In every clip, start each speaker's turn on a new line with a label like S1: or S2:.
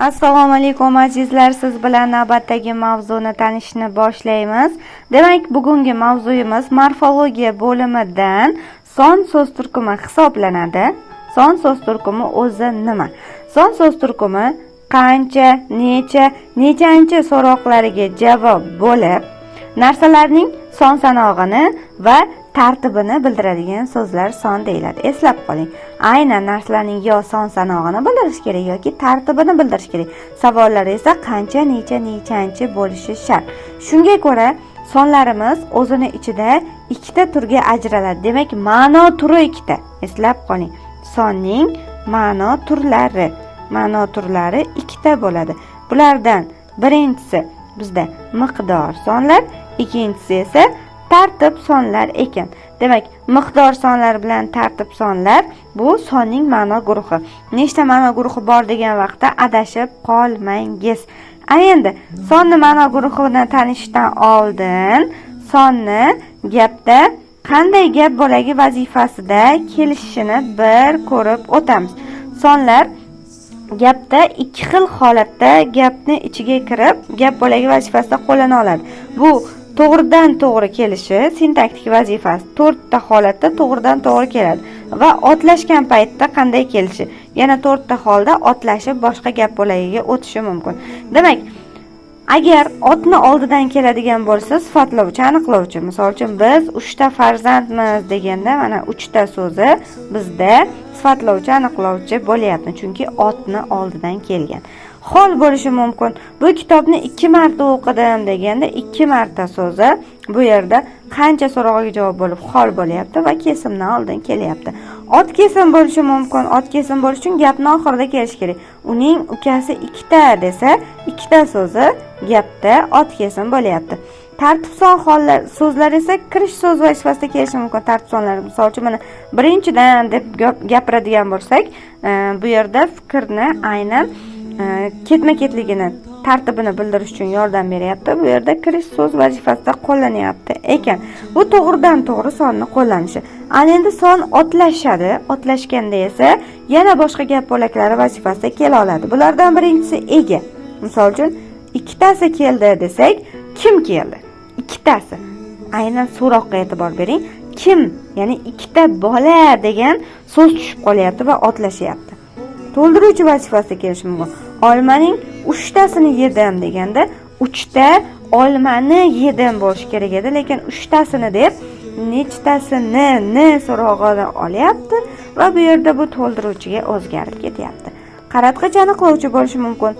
S1: Assalomu alaykum azizlar, siz bilan navbatdagi mavzuni tanishni boshlaymiz. Demak, bugungi mavzuyimiz morfologiya bo'limidan son so'z turkumi hisoblanadi. Son so'z turkumi o'zi nima? Son so'z turkumi qancha, necha, nechanchi so'roqlariga javob bo'lib, narsalarning son sanog'ini va tartibini bildiradigan so'zlar son deyiladi. Eslab qoling. Aynan narsalarning yo son sanog'ini bildirish kerak yoki tartibini bildirish kerak. Savollar esa qancha, necha, nechanchi bo'lishi shart. Shunga ko'ra sonlarimiz o'zini ichida ikkita turga ajraladi. Demak, ma'no turi ikkita. Eslab qoling. Sonning ma'no turlari ikkita bo'ladi. Bulardan birinchisi bizda miqdor sonlar, ikkinchisi esa tartib sonlar ekan. Demak, miqdor sonlar bilan tartib sonlar bu sonning ma'no guruhi. Nechta ma'no guruhi bor degan vaqtda adashib qolmangiz. Endi sonni ma'no guruhini tanishdan oldin sonni gapda qanday gap bo'lagi vazifasida kelishini bir ko'rib o'tamiz. Sonlar gapda ikki xil holatda gapni ichiga kirib, gap bo'lagi vazifasida qo'llana oladi. Bu to'g'ridan to'g'ri kelishi sintaktik vazifasi. 4 ta holatda to'g'ridan to'g'ri keladi va otlashgan paytda qanday kelishi. Yana 4 ta holda otlashib boshqa gap bo'lagiga o'tishi mumkin. Demak, agar otni oldidan keladigan bo'lsa, sifatlovchi, aniqlovchi. Misol uchun biz 3 ta farzandmiz deganda, mana 3 ta so'zi bizda sifatlovchi, aniqlovchi bo'lyapti, chunki otni oldidan kelgan. Hol bo'lishi mumkin. Bu kitobni 2 marta o'qidim deganda 2 marta so'zi bu yerda qancha so'rog'iga javob bo'lib hol bo'lyapti va kesimdan oldin kelyapti. Ot kesim bo'lishi mumkin. Ot kesim bo'lish uchun gapning oxirida kelish kerak. Uning ukasi 2 ta desa, 2 ta so'zi gapda ot kesim bo'lyapti. Tartib son hollar so'zlar esa kirish so'z vazifasida kelishi mumkin. Tartib sonlari, misol uchun mana birinchidan deb gapiradigan bo'lsak, bu yerda fikrni aynan ketma-ketligini, tartibini bildirish uchun yordam beryapti. Bu yerda kirish so'z vazifasida qo'llanyapti ekan. Bu to'g'ridan to'g'ri sonni qo'llanishi. Endi son otlashadi. Otlashganda esa yana boshqa gap bo'laklari vazifasida kela oladi. Bulardan birinchisi ega. Misol uchun ikkitasi keldi desak, kim keldi? Ikkitasi. Aynan so'roqqa e'tibor bering. Kim? Ya'ni ikkita bola degan so'z tushib qolyapti va otlashyapti. To'ldiruvchi vazifasida kelishi mumkin. Olmaning 3 tasini yedim deganda 3 ta olmani yedim bo'lishi kerak edi, lekin 3 tasini deb nechtasini so'rog'ini olyapti va bu yerda bu to'ldiruvchiga o'zgarib ketyapti. Qaratqich aniqlovchi bo'lishi mumkin.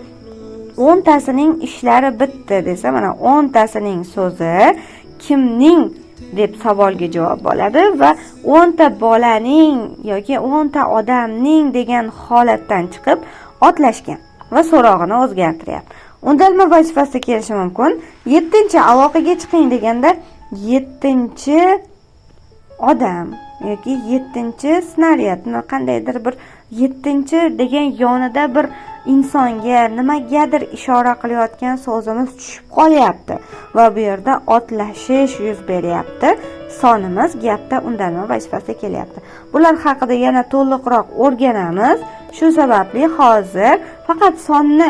S1: 10 tasining ishlari bitdi desa, mana 10 tasining so'zi kimning deb savolga javob bo'ladi va 10 ta bolaning yoki 10 ta odamning degan holatdan chiqib otlashgan va so'rog'ini o'zgartiryapti. Undalma vazifasida kelishi mumkin. 7-chi aloqaga chiqing deganda 7-chi odam yoki 7-chi snaryad, qandaydir bir 7-chi degan yonida bir insonga nimagadir ishora qilayotgan so'zimiz tushib qolyapti va bu yerda otlashish yuz beryapti. Sonimiz gapda undalma vazifasida kelyapti. Bular haqida yana to'liqroq o'rganamiz. Shu sababli hozir faqat sonni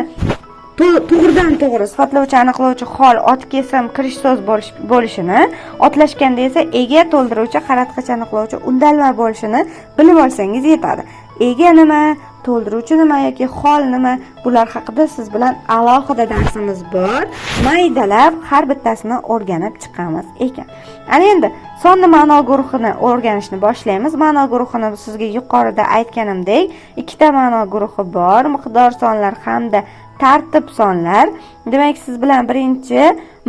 S1: to'g'ridan to'g'ri sifatlovchi, aniqlovchi, hol, ot kesim, kirish so'z bo'lishini, otlashganda esa ega, to'ldiruvchi, qaratqich aniqlovchi, undalma bo'lishini bilib olsangiz yetadi. Ega nima, to'ldiruvchi nima yoki hol nima, bular haqida siz bilan alohida darsimiz bor. Maydalab har bittasini o'rganib chiqamiz ekan. Endi sonni ma'no guruhini o'rganishni boshlaymiz. Ma'no guruhini sizga yuqorida aytganimdek, ikkita ma'no guruhi bor: miqdor sonlar hamda tartib sonlar. Demak, siz bilan birinchi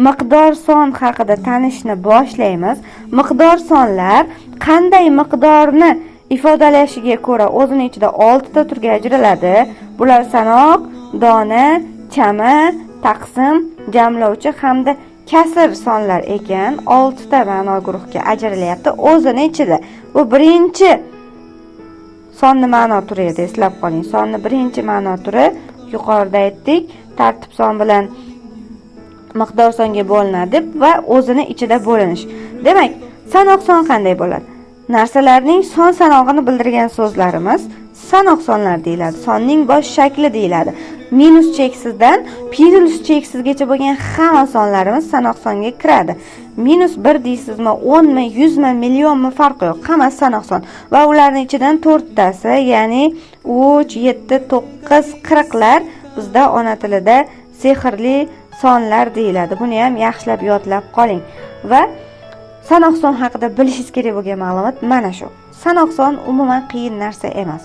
S1: miqdor son haqida tanishni boshlaymiz. Miqdor sonlar qanday miqdorni ifodalashiga ko'ra o'zini ichida 6 ta turga ajraladi. Bular sanoq, dona, chama, taqsim, jamlovchi hamda kasr sonlar ekan. 6 ta ma'no guruhga ajralyapti o'zini ichida. Bu birinchi sonni ma'no turi edi, eslab qoling. Sonni birinchi ma'no turi yuqorida aytdik, tartib son bilan miqdor songa bo'linadi va o'zini ichida bo'linish. Demak, sanoq son qanday bo'ladi? Narsalarning son sanog'ini bildirgan so'zlarimiz sanoq sonlar deyiladi. Sonning bosh shakli deyiladi. minus cheksizdan plus cheksizgacha bo'lgan hamma sonlarimiz sanoq songa kiradi. Minus 1 deysizmi, 10 mi, 100 mi, million mi farqi yo'q. Hammasi sanoq son va ularning ichidan 4 tasi, ya'ni 3, 7, 9, 40lar bizda ona tilida sehrli sonlar deyiladi. Buni ham yaxshilab yodlab qoling. Va sanoq son haqida bilishingiz kerak bo'lgan ma'lumot mana shu. Sanoq son umuman qiyin narsa emas.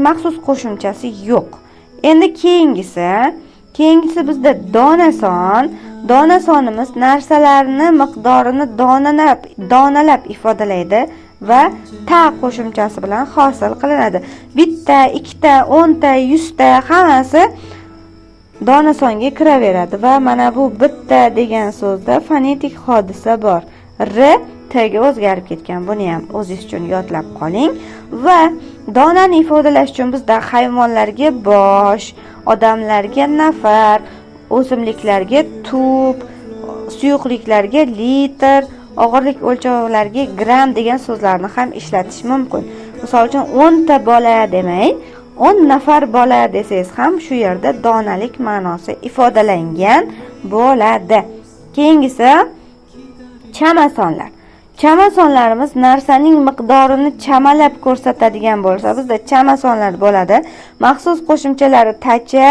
S1: Maxsus qo'shimchasi yo'q. Endi keyingisi bizda dona son. Dona sonimiz narsalarni miqdorini donalab ifodalaydi va ta qo'shimchasi bilan hosil qilinadi. Bitta, ikkita, 10 ta, 100 ta hammasi dona songa kiraveradi va mana bu bitta degan so'zda fonetik hodisa bor. R T'ga o'zgarib ketgan. Buni ham o'zingiz uchun yodlab qoling. Va donani ifodalash uchun bizda hayvonlarga bosh, odamlarga nafar, o'simliklarga tub, suyuqliklarga litr, og'irlik o'lchovlarga gram degan so'zlarni ham ishlatish mumkin. Misol uchun 10 ta bola demay, 10 nafar bola desangiz ham shu yerda donalik ma'nosi ifodalangan bo'ladi. Keyingisi chama sonlar. Chama sonlarimiz narsaning miqdorini chamalab ko'rsatadigan bo'lsa, bizda chama sonlar bo'ladi. Maxsus qo'shimchalari tacha,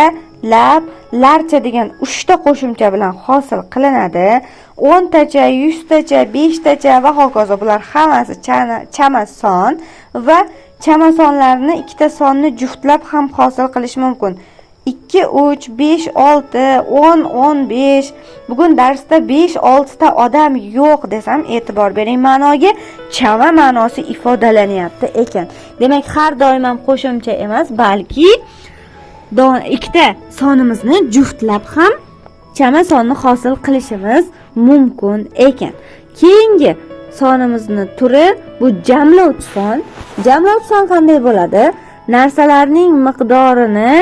S1: lab, larcha degan 3 ta qo'shimcha bilan hosil qilinadi. 10 tacha, 100 tacha, 5 tacha va hokazo bular hammasi chama son va chama sonlarni ikkita sonni juftlab ham hosil qilish mumkin. 2, 3, 5, 6, 10, 15. Bugun darsda 5-6 ta odam yo'q desam e'tibor bering, ma'noga chama ma'nosi ifodalanyapti ekan. Demak, har doim ham qo'shimcha emas, balki ikkita sonimizni juftlab ham chama sonni hosil qilishimiz mumkin ekan. Keyingi sonimizni turi bu jamlovchi son. Jamlovchi son qanday bo'ladi? Narsalarning miqdorini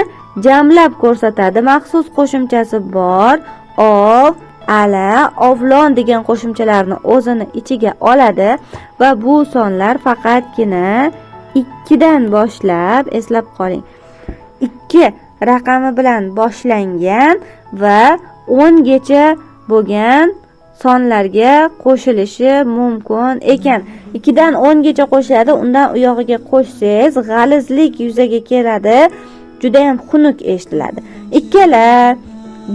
S1: jamlab ko'rsatadi. Maxsus qo'shimchasi bor. Ov, ala, ovlon degan qo'shimchalarni o'zini ichiga oladi va bu sonlar faqatgina 2 dan boshlab, eslab qoling. 2 raqami bilan boshlangan va 10 gacha bo'lgan sonlarga qo'shilishi mumkin ekan. 2 dan 10 gacha qo'shiladi, undan u yog'iga qo'shsangiz g'alizlik yuzaga keladi. Juda ham xunuk eshitiladi. Ikkala,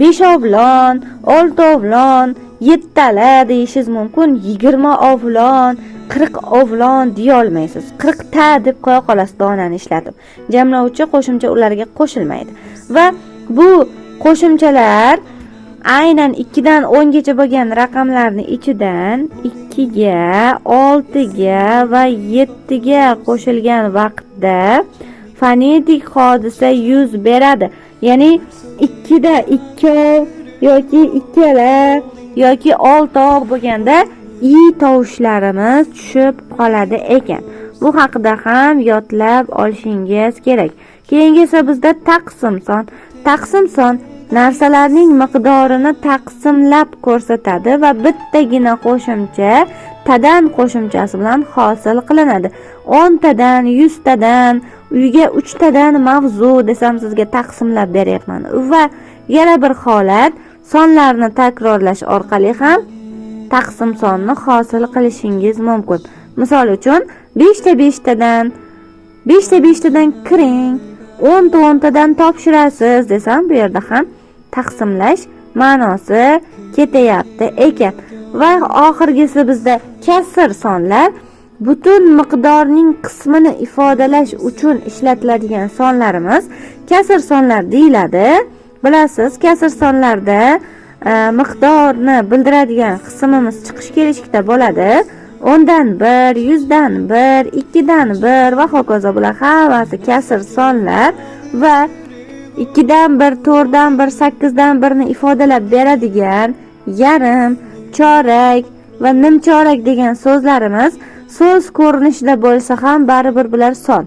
S1: 5 ovlon, 6 ovlon, 7 tala deyishingiz mumkin. 20 ovlon, 40 ovlon deya olmaysiz. 40 ta deb qo'ya qolasiz donani ishlatib. Jamlovchi qo'shimcha ularga qo'shilmaydi. Va bu qo'shimchalar aynan 2 dan 10 gacha bo'lgan raqamlarning ichidan 2 ga, 6 ga va 7 ga qo'shilgan vaqtda fonetik hodisa yuz beradi. Ya'ni 2 da 2 yoki ikkala yoki 6 bo'lganda i tovushlarimiz tushib qoladi ekan. Bu haqida ham yodlab olishingiz kerak. Keyingi esa bizda taqsim son. Taqsim son narsalarning miqdorini taqsimlab ko'rsatadi va bittagina qo'shimcha tadan qo'shimchasi bilan hosil qilinadi. 10 tadan, 100 tadan, uyga 3 tadan mavzu desam sizga taqsimlab beryapman. Va yana bir holat, sonlarni takrorlash orqali ham taqsim sonni hosil qilishingiz mumkin. Misol uchun 5 ta 5 tadan, 5 ta 5 tadan kiring, 10 ta 10 tadan topshirasiz desam, bu yerda ham taqsimlash ma'nosi ketayapti ekan. Va oxirgisi bizda kasr sonlar. Butun miqdorning qismini ifodalash uchun ishlatiladigan sonlarimiz kasr sonlar deyiladi. Bilasiz, kasr sonlarda miqdorni bildiradigan qismimiz chiqish kelishlikda bo'ladi. 10 dan 1, 100 dan 1, 2 dan 1 va hokazo bular hammasi kasr sonlar va 2 dan 1, 4 dan 1, 8 dan 1 ni ifodalab beradigan yarim, chorak va nimchorak degan so'zlarimiz so'z ko'rinishida bo'lsa ham baribir bular son.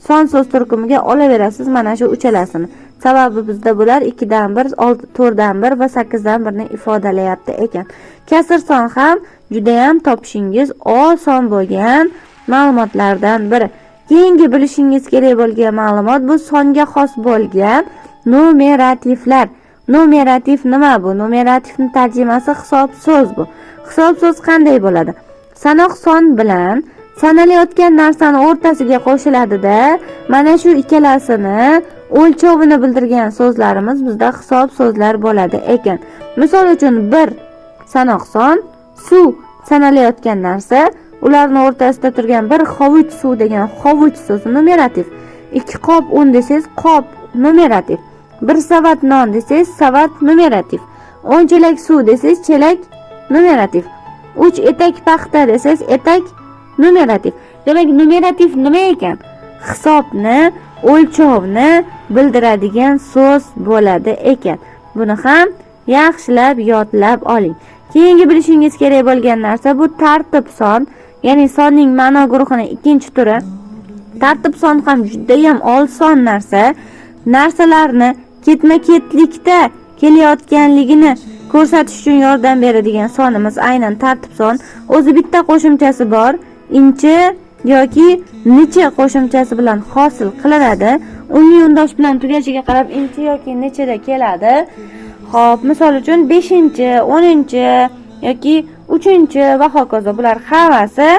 S1: Son so'z turkumiga olaverasiz mana shu uchalasini. Sababi bizda bular 2 dan 1, 4 dan 1 va 8 dan 1 ni ifodalayapti ekan. Kasr son ham juda ham topishingiz oson bo'lgan ma'lumotlardan biri. Keyingi bilishingiz kerak bo'lgan ma'lumot bu songa xos bo'lgan numerativlar. Numerativ nima bu? Numerativning tarjimasi hisob so'z bu. Hisob so'z qanday bo'ladi? Sanoq son bilan sanalayotgan narsani o'rtasiga qo'shiladi-da, mana shu ikkalasini o'lchovini bildirgan so'zlarimiz bizda hisob so'zlar bo'ladi ekan. Misol uchun bir sanoq son, suv sanalayotgan narsa, ularning o'rtasida turgan bir hovuch suv degan hovuch so'zi numerativ. 2 qop un desangiz qop numerativ. 1 savat non desangiz savat numerativ. 10 chelak suv desangiz chelak numerativ. 3 etak paxta desangiz etak numerativ. Demak, numerativ nima ekan? Hisobni, o'lchovni bildiradigan so'z bo'ladi ekan. Buni ham yaxshilab yodlab oling. Keyingi bilishingiz kerak bo'lgan narsa bu tartib son, ya'ni sonning ma'no guruhining ikkinchi turi. Tartib son ham juda ham oson narsa. Narsalarni ketma-ketlikda kelayotganligini ko'rsatish uchun yordam beradigan sonimiz aynan tartib son. O'zi bitta qo'shimchasi bor. Inchi yoki necha qo'shimchasi bilan hosil qilinadi. Unli yo'ndosh bilan tugashiga qarab inchi yoki nechada keladi. Xo'p, misol uchun 5-chi, 10-chi yoki 3-chi va hokazo, bular hammasi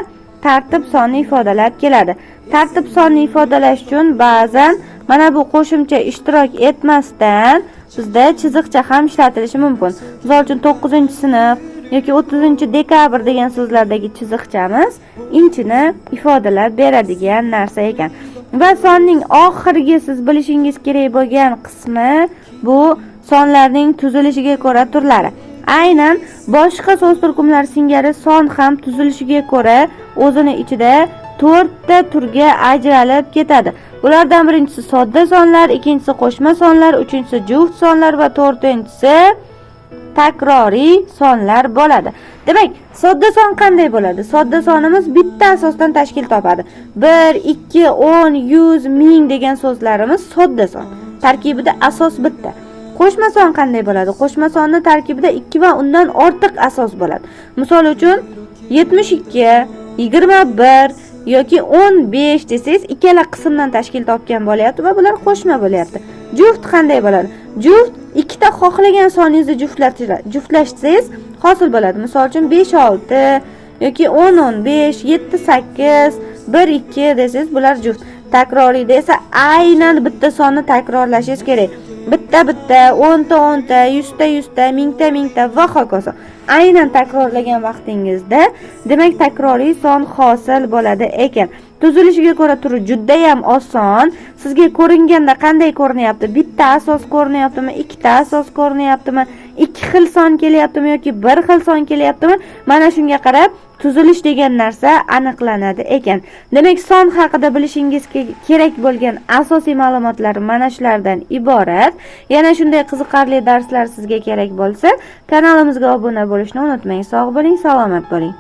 S1: tartib sonni ifodalab keladi. Tartib sonni ifodalash uchun ba'zan mana bu qo'shimcha ishtirok etmasdan bizda chiziqcha ham ishlatilishi mumkin. Misol uchun 9-sinf yoki 30-dekabr degan so'zlardagi chiziqchamiz inchini ifodalab beradigan narsa ekan. Va sonning oxirgi siz bilishingiz kerak bo'lgan qismi bu sonlarning tuzilishiga ko'ra turlari. Aynan boshqa so'z turkumlari singari son ham tuzilishiga ko'ra o'zini ichida 4 ta turga ajralib ketadi. Ulardan birinchisi sodda sonlar, ikkinchisi qo'shma sonlar, uchinchisi juft sonlar va to'rtinchisi takroriy sonlar bo'ladi. Demak, sodda son qanday bo'ladi? Sodda sonimiz bitta asosdan tashkil topadi. 1, 2, 10, 100, 1000 degan so'zlarimiz sodda son. Tarkibida asos bitta. Qo'shma son qanday bo'ladi? Qo'shma sonning tarkibida 2 va undan ortiq asos bo'ladi. Misol uchun 72, 21 yoki 15 desangiz ikkala qismdan tashkil topgan bo'lyapti va bular qo'shma bo'lyapti. Juft qanday bo'ladi? Juft ikkita xohlagan soningizni juftlashsangiz hosil bo'ladi. Misol uchun 5 6 yoki 10 15, 7 8, 1 2 desangiz bular juft. Takroriyda esa aynan bitta sonni takrorlashingiz kerak. Bitta, 10 ta 10 ta, 100 ta 100 ta, 1000 ta 1000 ta va hokazo. Aynan takrorlagan vaqtingizda, demak takroriy son hosil bo'ladi ekan. Tuzilishiga ko'ra turi juda ham oson. Sizga ko'ringanda qanday ko'rinyapti? Bitta asos ko'rinyaptimi? Ikkita asos ko'rinyaptimi? Ikki xil son kelyaptimi yoki bir xil son kelyaptimi? Mana shunga qarab tuzilish degan narsa aniqlanadi ekan. Demak, son haqida bilishingiz kerak bo'lgan asosiy ma'lumotlar mana shulardan iborat. Yana shunday qiziqarli darslar sizga kerak bo'lsa, kanalimizga obuna bo'lishni unutmang. Sog' bo'ling, salomat bo'ling.